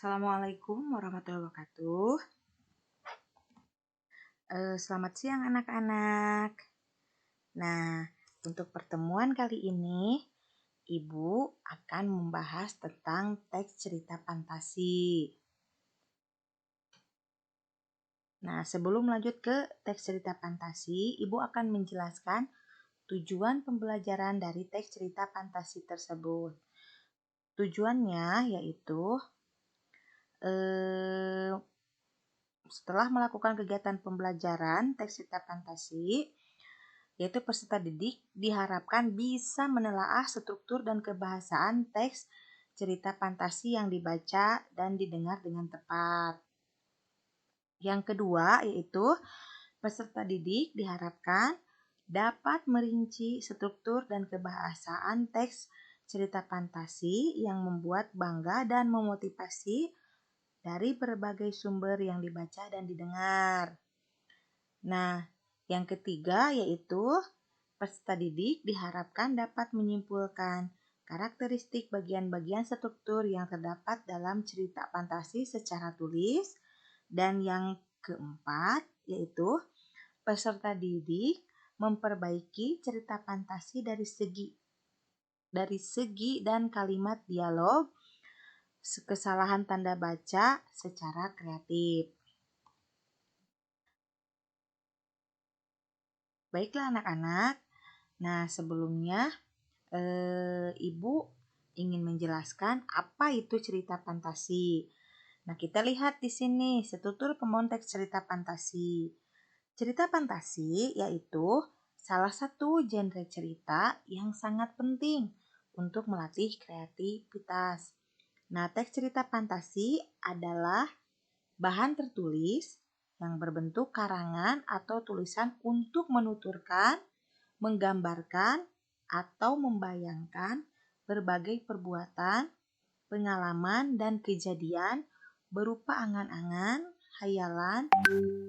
Assalamualaikum warahmatullahi wabarakatuh. Selamat siang anak-anak. Nah, untuk pertemuan kali ini, Ibu akan membahas tentang teks cerita fantasi. Nah, sebelum lanjut ke teks cerita fantasi, Ibu akan menjelaskan tujuan pembelajaran dari teks cerita fantasi tersebut. Tujuannya yaitu setelah melakukan kegiatan pembelajaran teks cerita fantasi, yaitu peserta didik diharapkan bisa menelaah struktur dan kebahasaan teks cerita fantasi yang dibaca dan didengar dengan tepat. Yang kedua yaitu peserta didik diharapkan dapat merinci struktur dan kebahasaan teks cerita fantasi yang membuat bangga dan memotivasi dari berbagai sumber yang dibaca dan didengar. Nah, yang ketiga yaitu peserta didik diharapkan dapat menyimpulkan karakteristik bagian-bagian struktur yang terdapat dalam cerita fantasi secara tulis. Dan yang keempat yaitu peserta didik memperbaiki cerita fantasi dari segi dan kalimat dialog, kesalahan tanda baca secara kreatif. Baiklah anak-anak. Nah, sebelumnya Ibu ingin menjelaskan apa itu cerita fantasi. Nah, kita lihat di sini struktur pembangunan teks cerita fantasi. Cerita fantasi yaitu salah satu genre cerita yang sangat penting untuk melatih kreativitas. Nah, teks cerita fantasi adalah bahan tertulis yang berbentuk karangan atau tulisan untuk menuturkan, menggambarkan, atau membayangkan berbagai perbuatan, pengalaman, dan kejadian berupa angan-angan, hayalan,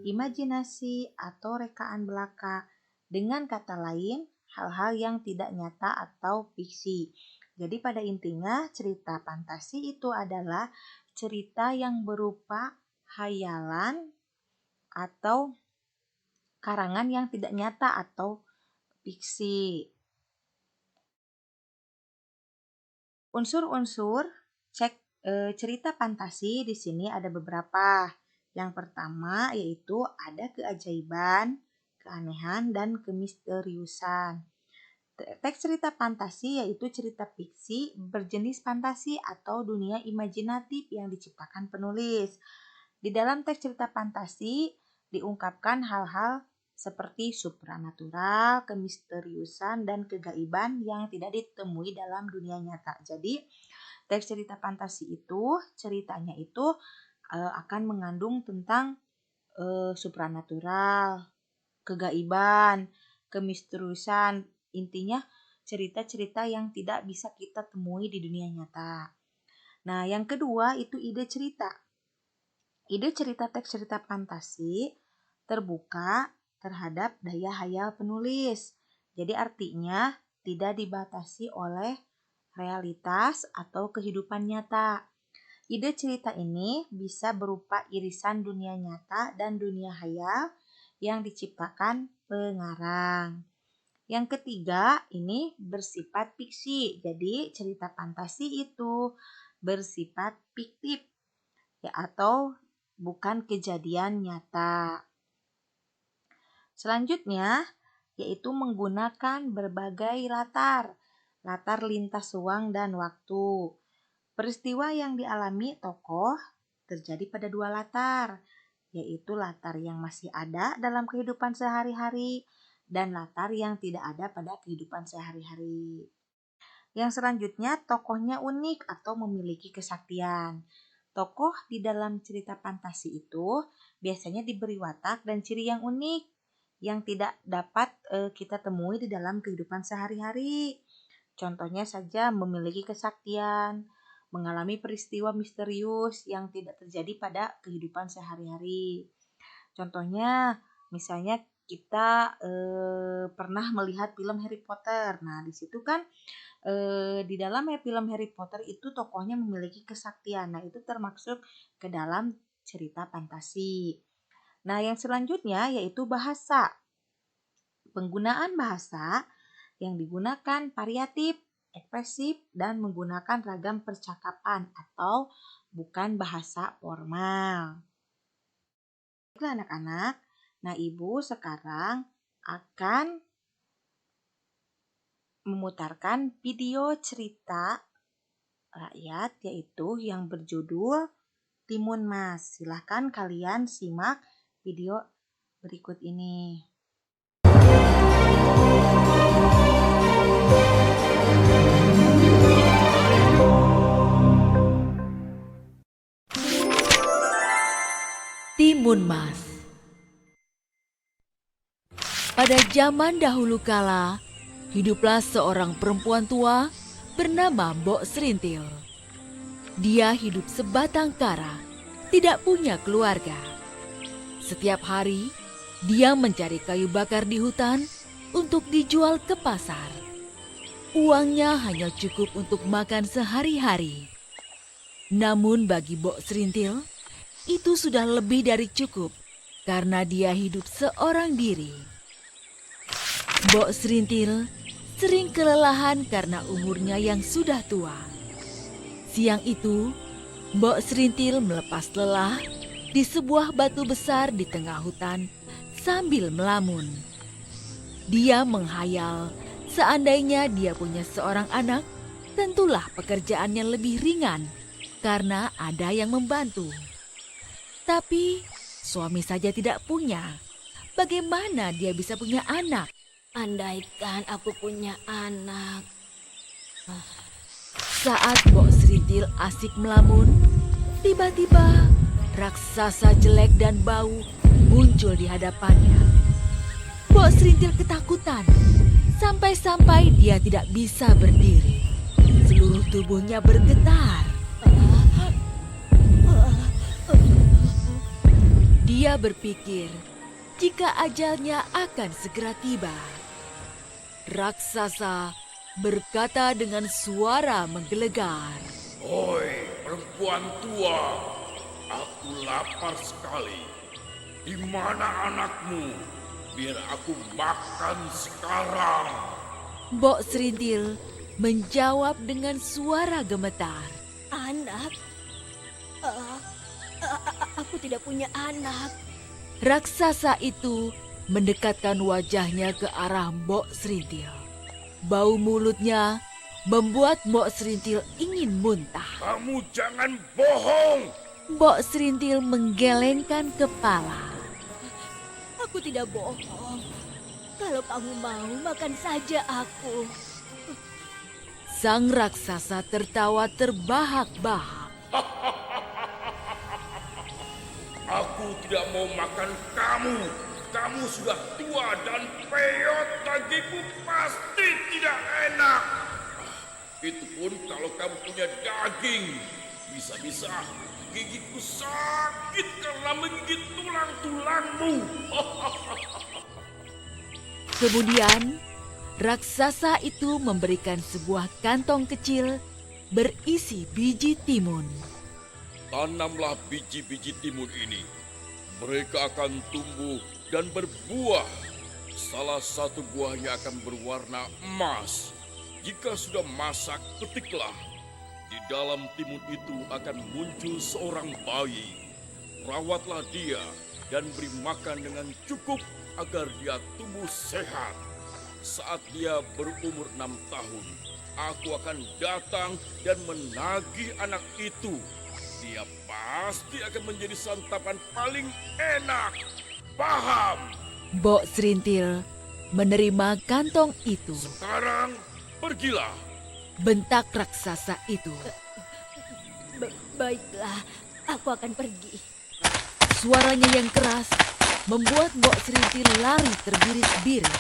imajinasi, atau rekaan belaka. Dengan kata lain, hal-hal yang tidak nyata atau fiksi. Jadi pada intinya cerita fantasi itu adalah cerita yang berupa hayalan atau karangan yang tidak nyata atau fiksi. Unsur-unsur cerita fantasi di sini ada beberapa. Yang pertama yaitu ada keajaiban, keanehan, dan kemisteriusan. Teks cerita fantasi yaitu cerita fiksi berjenis fantasi atau dunia imajinatif yang diciptakan penulis. Di dalam teks cerita fantasi diungkapkan hal-hal seperti supranatural, kemisteriusan, dan kegaiban yang tidak ditemui dalam dunia nyata. Jadi, teks cerita fantasi itu ceritanya itu akan mengandung tentang supranatural, kegaiban, kemisteriusan. Intinya cerita-cerita yang tidak bisa kita temui di dunia nyata. Nah, yang kedua itu ide cerita. Ide cerita teks cerita fantasi terbuka terhadap daya hayal penulis. Jadi artinya tidak dibatasi oleh realitas atau kehidupan nyata. Ide cerita ini bisa berupa irisan dunia nyata dan dunia hayal yang diciptakan pengarang. Yang ketiga ini bersifat fiksi. Jadi cerita fantasi itu bersifat fiktif ya atau bukan kejadian nyata. Selanjutnya yaitu menggunakan berbagai latar lintas ruang dan waktu. Peristiwa yang dialami tokoh terjadi pada dua latar, yaitu latar yang masih ada dalam kehidupan sehari-hari dan latar yang tidak ada pada kehidupan sehari-hari. Yang selanjutnya tokohnya unik atau memiliki kesaktian. Tokoh di dalam cerita fantasi itu biasanya diberi watak dan ciri yang unik yang tidak dapat kita temui di dalam kehidupan sehari-hari. Contohnya saja memiliki kesaktian, mengalami peristiwa misterius yang tidak terjadi pada kehidupan sehari-hari. Contohnya misalnya kita pernah melihat film Harry Potter. Nah, di situ kan di dalam film Harry Potter itu tokohnya memiliki kesaktian. Nah, itu termasuk ke dalam cerita fantasi. Nah, yang selanjutnya yaitu bahasa. Penggunaan bahasa yang digunakan variatif, ekspresif, dan menggunakan ragam percakapan atau bukan bahasa formal. Baiklah anak-anak, nah Ibu sekarang akan memutarkan video cerita rakyat yaitu yang berjudul Timun Mas. Silahkan kalian simak video berikut ini. Timun Mas. Pada zaman dahulu kala, hiduplah seorang perempuan tua bernama Mbok Serintil. Dia hidup sebatang kara, tidak punya keluarga. Setiap hari, dia mencari kayu bakar di hutan untuk dijual ke pasar. Uangnya hanya cukup untuk makan sehari-hari. Namun bagi Mbok Serintil, itu sudah lebih dari cukup karena dia hidup seorang diri. Mbok Serintil sering kelelahan karena umurnya yang sudah tua. Siang itu, Mbok Serintil melepas lelah di sebuah batu besar di tengah hutan sambil melamun. Dia menghayal seandainya dia punya seorang anak, tentulah pekerjaannya lebih ringan karena ada yang membantu. Tapi suami saja tidak punya. Bagaimana dia bisa punya anak? Andaikan aku punya anak. Saat Mbok Serintil asik melamun, tiba-tiba raksasa jelek dan bau muncul di hadapannya. Mbok Serintil ketakutan, sampai-sampai dia tidak bisa berdiri. Seluruh tubuhnya bergetar. Dia berpikir jika ajalnya akan segera tiba. Raksasa berkata dengan suara menggelegar. Oi, perempuan tua, aku lapar sekali. Di mana anakmu? Biar aku makan sekarang. Mbok Serintil menjawab dengan suara gemetar. Anak? Aku tidak punya anak. Raksasa itu mendekatkan wajahnya ke arah Mbok Serintil. Bau mulutnya membuat Mbok Serintil ingin muntah. Kamu jangan bohong. Mbok Serintil menggelengkan kepala. Aku tidak bohong. Kalau kamu mau, makan saja aku. Sang raksasa tertawa terbahak-bahak. Aku tidak mau makan kamu. Kamu sudah tua dan peyot, bagiku pasti tidak enak. Itu pun kalau kamu punya daging. Bisa-bisa gigiku sakit karena menggigit tulang-tulangmu. Kemudian, raksasa itu memberikan sebuah kantong kecil berisi biji timun. Tanamlah biji-biji timun ini. Mereka akan tumbuh dan berbuah. Salah satu buahnya akan berwarna emas. Jika sudah masak, petiklah. Di dalam timun itu akan muncul seorang bayi. Rawatlah dia dan beri makan dengan cukup agar dia tumbuh sehat. Saat dia berumur 6 tahun, aku akan datang dan menagih anak itu. Dia pasti akan menjadi santapan paling enak. Paham? Mbok Serintil menerima kantong itu. Sekarang pergilah. Bentak raksasa itu. Baiklah, aku akan pergi. Suaranya yang keras membuat Mbok Serintil lari terbirit-birit.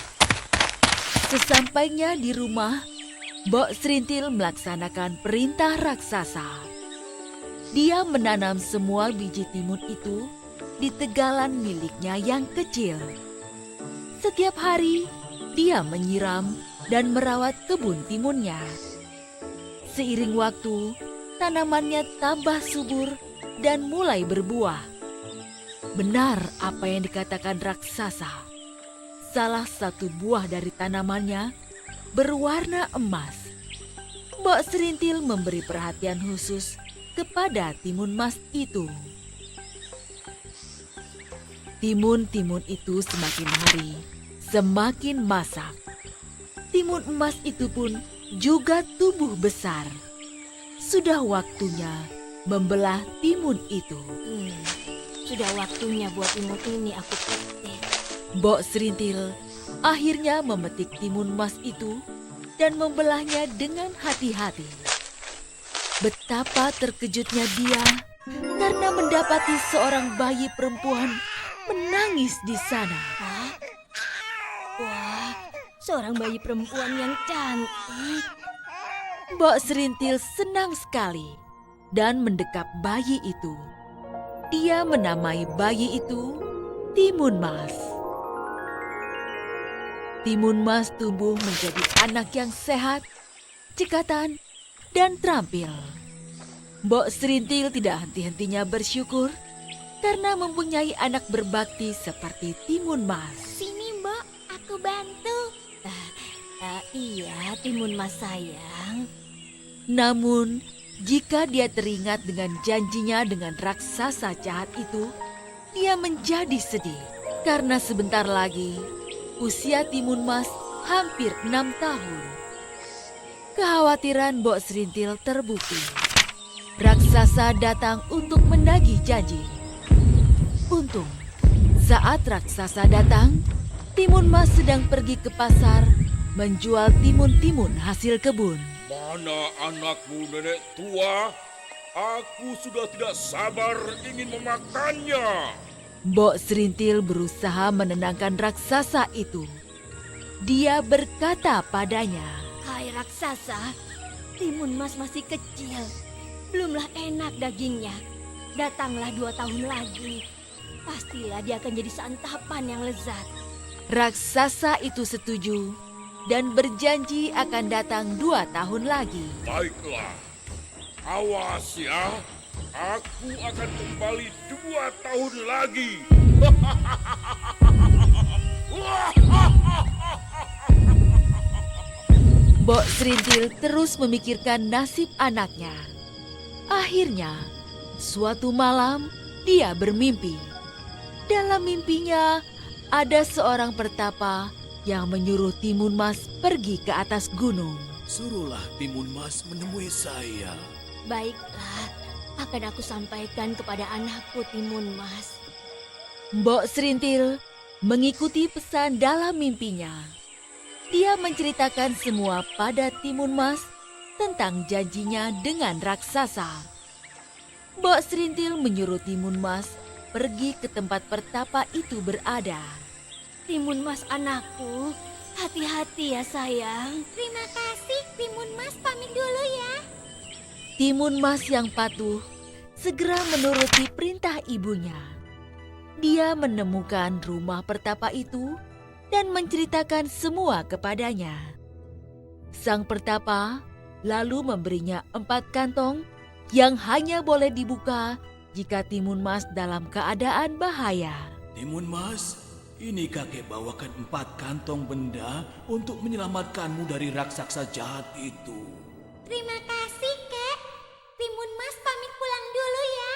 Sesampainya di rumah, Mbok Serintil melaksanakan perintah raksasa. Dia menanam semua biji timun itu di tegalan miliknya yang kecil. Setiap hari, dia menyiram dan merawat kebun timunnya. Seiring waktu, tanamannya tambah subur dan mulai berbuah. Benar apa yang dikatakan raksasa. Salah satu buah dari tanamannya berwarna emas. Mbok Serintil memberi perhatian khusus kepada timun emas itu. Timun-timun itu semakin hari semakin masak. Timun emas itu pun juga tumbuh besar. Sudah waktunya membelah timun itu. Sudah waktunya buat timun ini aku petik. Mbok Serintil akhirnya memetik timun emas itu dan membelahnya dengan hati-hati. Betapa terkejutnya dia karena mendapati seorang bayi perempuan menangis di sana. Wah, seorang bayi perempuan yang cantik. Mbok Serintil senang sekali dan mendekap bayi itu. Dia menamai bayi itu Timun Mas. Timun Mas tumbuh menjadi anak yang sehat, cekatan, dan terampil. Mbok Serintil tidak henti-hentinya bersyukur karena mempunyai anak berbakti seperti Timun Mas. Sini Mbok, aku bantu. Iya, Timun Mas sayang. Namun, jika dia teringat dengan janjinya dengan raksasa jahat itu, dia menjadi sedih. Karena sebentar lagi, usia Timun Mas hampir 6 tahun. Kekhawatiran Mbok Serintil terbukti. Raksasa datang untuk menagih janji. Untung, saat raksasa datang, Timun Mas sedang pergi ke pasar menjual timun-timun hasil kebun. Mana anakmu, nenek tua? Aku sudah tidak sabar ingin memakannya. Mbok Serintil berusaha menenangkan raksasa itu. Dia berkata padanya, Hai raksasa, Timun Mas masih kecil. Belumlah enak dagingnya. Datanglah 2 tahun lagi. Pastilah dia akan jadi santapan yang lezat. raksasa itu setuju dan berjanji akan datang 2 tahun lagi. Baiklah, awas ya. Aku akan kembali 2 tahun lagi. Mbok Serintil terus memikirkan nasib anaknya. Akhirnya, suatu malam dia bermimpi. Dalam mimpinya, ada seorang pertapa yang menyuruh Timun Mas pergi ke atas gunung. Suruhlah Timun Mas menemui saya. Baiklah, akan aku sampaikan kepada anakku Timun Mas. Mbok Serintil mengikuti pesan dalam mimpinya. Dia menceritakan semua pada Timun Mas tentang janjinya dengan raksasa. Mbok Serintil menyuruh Timun Mas pergi ke tempat pertapa itu berada. Timun Mas anakku, hati-hati ya sayang. Terima kasih, Timun Mas pamit dulu ya. Timun Mas yang patuh segera menuruti perintah ibunya. Dia menemukan rumah pertapa itu dan menceritakan semua kepadanya. Sang pertapa lalu memberinya 4 kantong yang hanya boleh dibuka jika Timun Mas dalam keadaan bahaya. Timun Mas, ini kakek bawakan 4 kantong benda untuk menyelamatkanmu dari raksasa jahat itu. Terima kasih, Kek. Timun Mas pamit pulang dulu ya.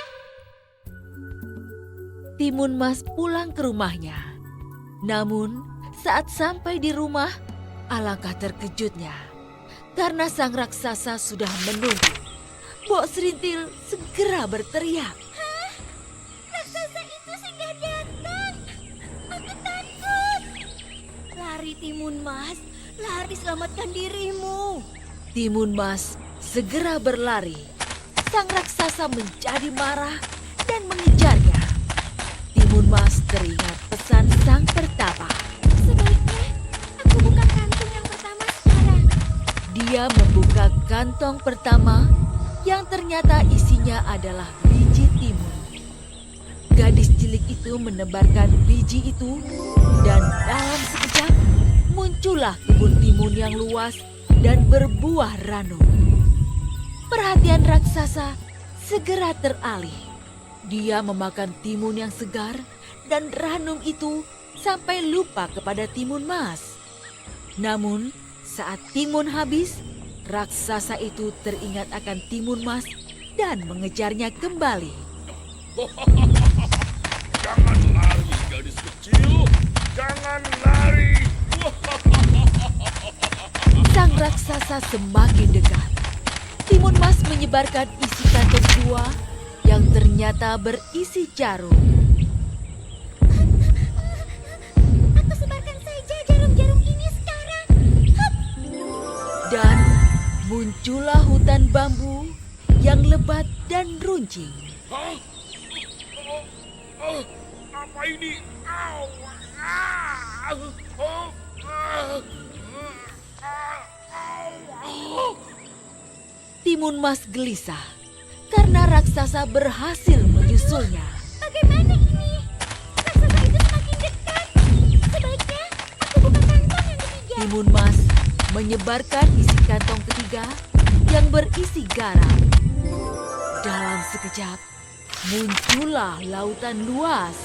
Timun Mas pulang ke rumahnya. Namun, saat sampai di rumah, alangkah terkejutnya karena sang raksasa sudah menunggu. Mbok Serintil segera berteriak. Raksasa itu sudah datang. Aku takut. Lari Timun Mas, lari selamatkan dirimu. Timun Mas segera berlari. Sang raksasa menjadi marah dan mengejarnya. Timun Mas teringat pesan sang pertapa. Sebaiknya aku buka kantung yang pertama sekarang. Dia membuka kantong pertama yang ternyata isinya adalah biji timun. Gadis cilik cilik itu menebarkan biji itu, dan dalam sekejap muncullah kebun timun yang luas dan berbuah ranum. Perhatian raksasa segera teralih. Dia memakan timun yang segar dan ranum itu sampai lupa kepada timun mas. Namun saat timun habis, raksasa itu teringat akan timun mas dan mengejarnya kembali. Jangan lari, gadis kecil. Jangan lari. Sang raksasa semakin dekat. Timun mas menyebarkan isi kantong tua yang ternyata berisi jarum. Aku sebarkan saja jarum-jarum ini sekarang. Hup! Dan muncullah hutan bambu yang lebat dan runcing. Hah? Apa ini? Au! Ah! Oh! Ah! Au! Timun mas gelisah karena raksasa berhasil menyusulnya. Bagaimana ini? Raksasa itu semakin dekat. Sebaiknya aku buka kantong yang ketiga. Timun mas menyebarkan isi kantong ketiga yang berisi garam. Dalam sekejap, muncullah lautan luas.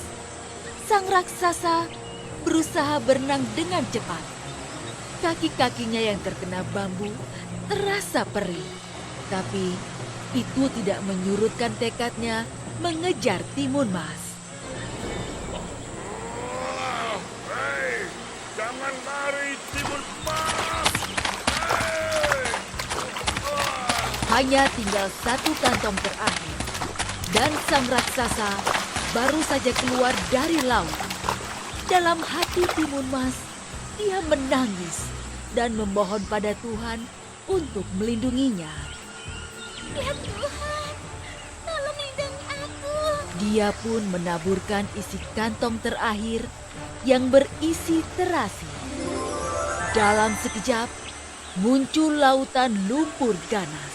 Sang raksasa berusaha berenang dengan cepat. Kaki-kakinya yang terkena bambu terasa perih. Tapi itu tidak menyurutkan tekadnya mengejar timun mas. Hei, jangan lari, timun mas! Hei! Hanya tinggal satu kantong terakhir. Dan sang raksasa baru saja keluar dari laut. Dalam hati timun mas, dia menangis dan memohon pada Tuhan untuk melindunginya. Ya Tuhan, tolong lindungi aku. Dia pun menaburkan isi kantong terakhir yang berisi terasi. Dalam sekejap, muncul lautan lumpur ganas.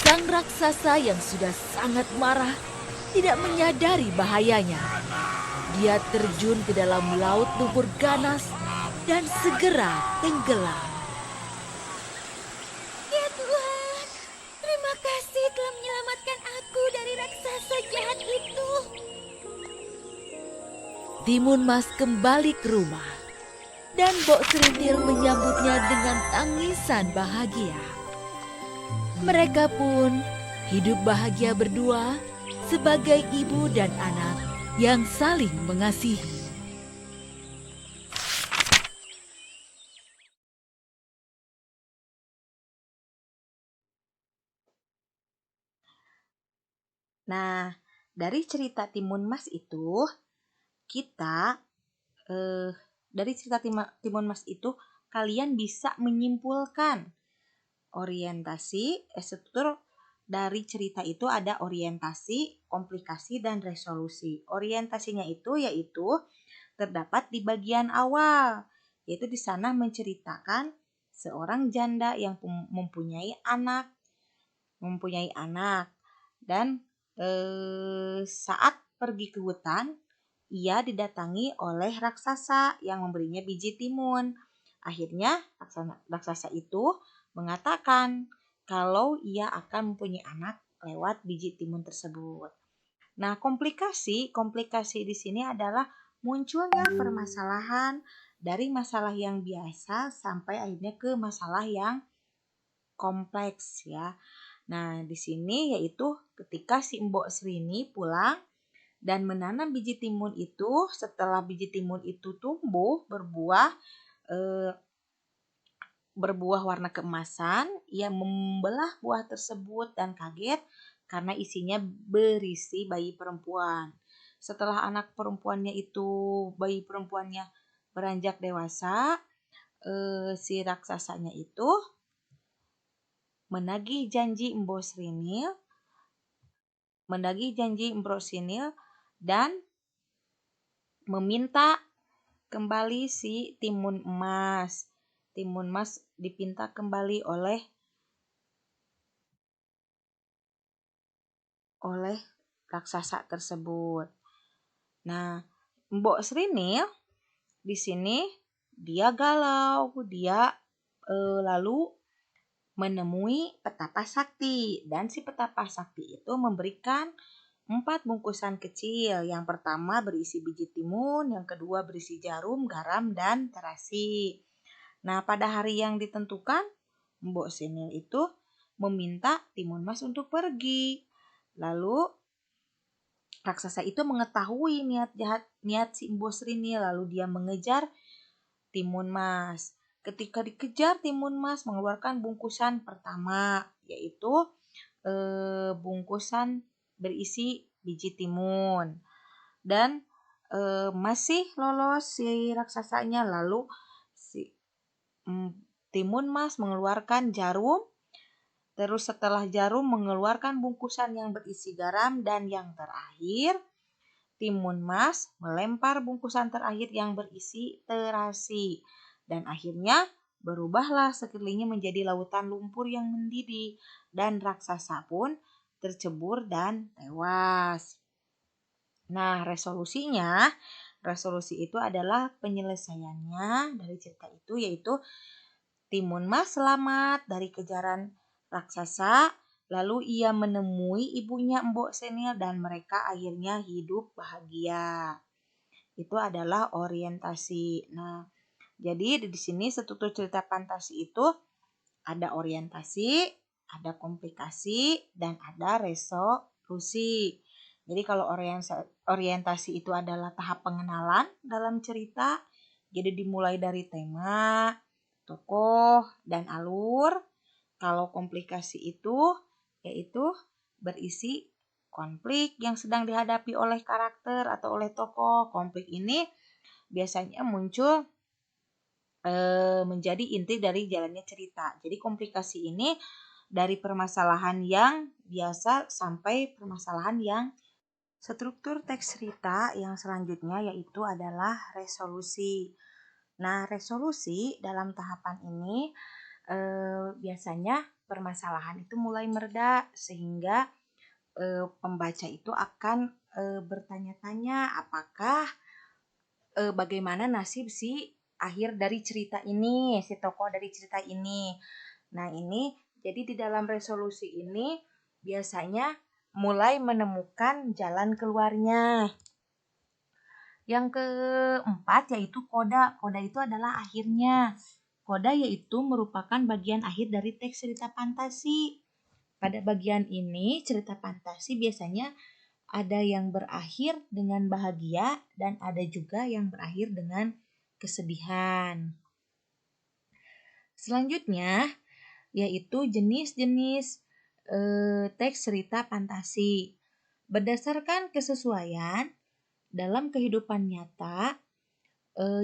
Sang raksasa yang sudah sangat marah tidak menyadari bahayanya. Dia terjun ke dalam laut lumpur ganas dan segera tenggelam. Ya Tuhan, terima kasih telah menyelamatkan aku dari raksasa jahat itu. Timun mas kembali ke rumah dan Bok Serintil menyambutnya dengan tangisan bahagia. Mereka pun hidup bahagia berdua sebagai ibu dan anak yang saling mengasihi. Nah, dari cerita Timun Mas itu, kita dari cerita Timun Mas itu kalian bisa menyimpulkan struktur dari cerita itu ada orientasi, komplikasi, dan resolusi. Orientasinya itu yaitu terdapat di bagian awal, yaitu di sana menceritakan seorang janda yang mempunyai anak dan saat pergi ke hutan ia didatangi oleh raksasa yang memberinya biji timun. Akhirnya raksasa itu mengatakan kalau ia akan mempunyai anak lewat biji timun tersebut. Nah, komplikasi di sini adalah munculnya permasalahan dari masalah yang biasa sampai akhirnya ke masalah yang kompleks ya. Nah, di sini yaitu ketika si Mbok Srini pulang dan menanam biji timun itu, setelah biji timun itu tumbuh berbuah warna keemasan, ia membelah buah tersebut dan kaget karena isinya berisi bayi perempuan. Setelah bayi perempuannya beranjak dewasa, si raksasanya itu menagih janji Mbok Srinil dan meminta kembali si timun emas. Timun emas dipinta kembali oleh raksasa tersebut. Nah, Mbok Srinil di sini dia galau, dia lalu menemui petapa sakti, dan si petapa sakti itu memberikan 4 bungkusan kecil. Yang pertama berisi biji timun, yang kedua berisi jarum, garam, dan terasi. Nah, pada hari yang ditentukan, Mbok Srinil itu meminta Timun Mas untuk pergi. Lalu raksasa itu mengetahui niat si Mbok Srinil, lalu dia mengejar Timun Mas. Ketika dikejar, Timun Mas mengeluarkan bungkusan pertama, yaitu bungkusan berisi biji timun. Dan masih lolos si raksasanya. Lalu si Timun Mas mengeluarkan jarum. Terus setelah jarum mengeluarkan bungkusan yang berisi garam, dan yang terakhir Timun Mas melempar bungkusan terakhir yang berisi terasi. Dan akhirnya berubahlah sekelilingnya menjadi lautan lumpur yang mendidih. Dan raksasa pun tercebur dan tewas. Nah, resolusi itu adalah penyelesaiannya dari cerita itu, yaitu Timun Mas selamat dari kejaran raksasa. Lalu ia menemui ibunya Mbok Srinil dan mereka akhirnya hidup bahagia. Itu adalah orientasi. Nah, jadi di sini struktur cerita fantasi itu ada orientasi, ada komplikasi, dan ada resolusi. Jadi kalau orientasi itu adalah tahap pengenalan dalam cerita. Jadi dimulai dari tema, tokoh, dan alur. Kalau komplikasi itu yaitu berisi konflik yang sedang dihadapi oleh karakter atau oleh tokoh. Konflik ini biasanya muncul menjadi inti dari jalannya cerita. Jadi komplikasi ini dari permasalahan yang biasa sampai permasalahan yang struktur teks cerita yang selanjutnya yaitu adalah resolusi. Nah, resolusi dalam tahapan ini biasanya permasalahan itu mulai mereda sehingga pembaca itu akan bertanya-tanya apakah bagaimana nasib si akhir dari cerita ini, si tokoh dari cerita ini. Nah, ini jadi di dalam resolusi ini biasanya mulai menemukan jalan keluarnya. Yang keempat yaitu koda. Koda itu adalah akhirnya. Koda yaitu merupakan bagian akhir dari teks cerita fantasi. Pada bagian ini cerita fantasi biasanya ada yang berakhir dengan bahagia dan ada juga yang berakhir dengan kesedihan. Selanjutnya yaitu jenis-jenis teks cerita fantasi. Berdasarkan kesesuaian dalam kehidupan nyata,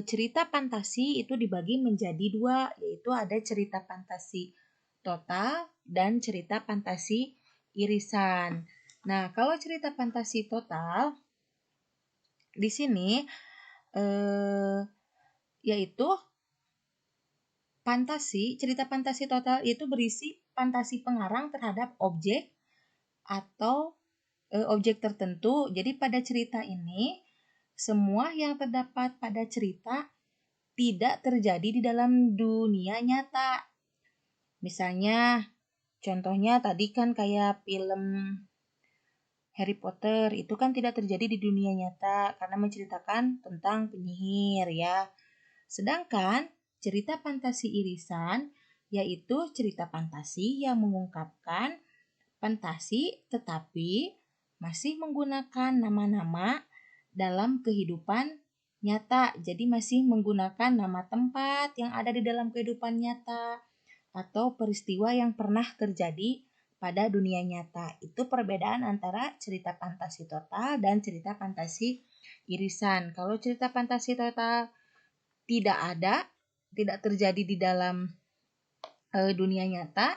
cerita fantasi itu dibagi menjadi 2, yaitu ada cerita fantasi total dan cerita fantasi irisan. Nah, kalau cerita fantasi total di sini yaitu cerita fantasi total itu berisi fantasi pengarang terhadap objek atau objek tertentu. Jadi pada cerita ini semua yang terdapat pada cerita tidak terjadi di dalam dunia nyata. Misalnya, contohnya tadi kan kayak film Harry Potter, itu kan tidak terjadi di dunia nyata karena menceritakan tentang penyihir ya. Sedangkan cerita fantasi irisan yaitu cerita fantasi yang mengungkapkan fantasi tetapi masih menggunakan nama-nama dalam kehidupan nyata. Jadi masih menggunakan nama tempat yang ada di dalam kehidupan nyata atau peristiwa yang pernah terjadi pada dunia nyata. Itu perbedaan antara cerita fantasi total dan cerita fantasi irisan. Kalau cerita fantasi total tidak terjadi di dalam dunia nyata,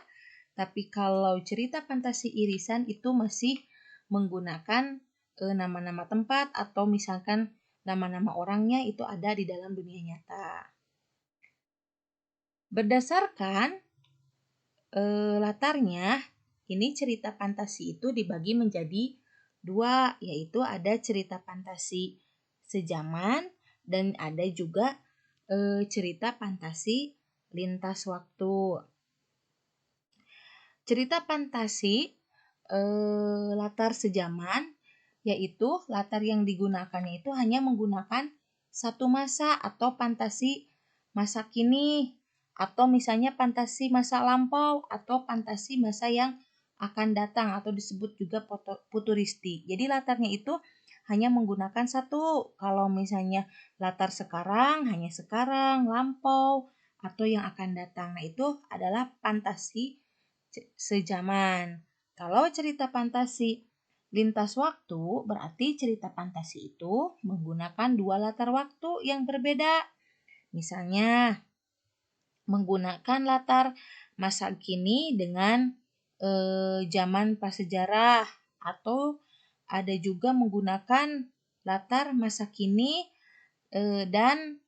tapi kalau cerita fantasi irisan itu masih menggunakan nama-nama tempat atau misalkan nama-nama orangnya itu ada di dalam dunia nyata. Berdasarkan latarnya, ini cerita fantasi itu dibagi menjadi 2, yaitu ada cerita fantasi sejaman, dan ada juga cerita fantasi lintas waktu. Cerita fantasi latar sejaman, yaitu latar yang digunakannya itu hanya menggunakan satu masa atau fantasi masa kini, atau misalnya fantasi masa lampau, atau fantasi masa yang akan datang, atau disebut juga futuristik. Jadi latarnya itu hanya menggunakan satu. Kalau misalnya latar sekarang, hanya sekarang, lampau, atau yang akan datang. Nah, itu adalah fantasi sejaman. Kalau cerita fantasi lintas waktu, berarti cerita fantasi itu menggunakan dua latar waktu yang berbeda. Misalnya, menggunakan latar masa kini dengan zaman prasejarah, atau ada juga menggunakan latar masa kini dan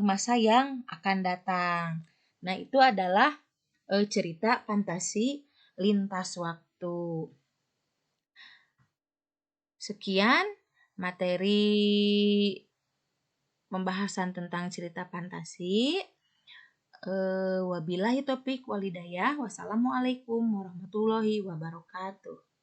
masa yang akan datang. Nah, itu adalah cerita fantasi lintas waktu. Sekian materi pembahasan tentang cerita fantasi. Wabillahi taufiq walhidayah. Wassalamualaikum warahmatullahi wabarakatuh.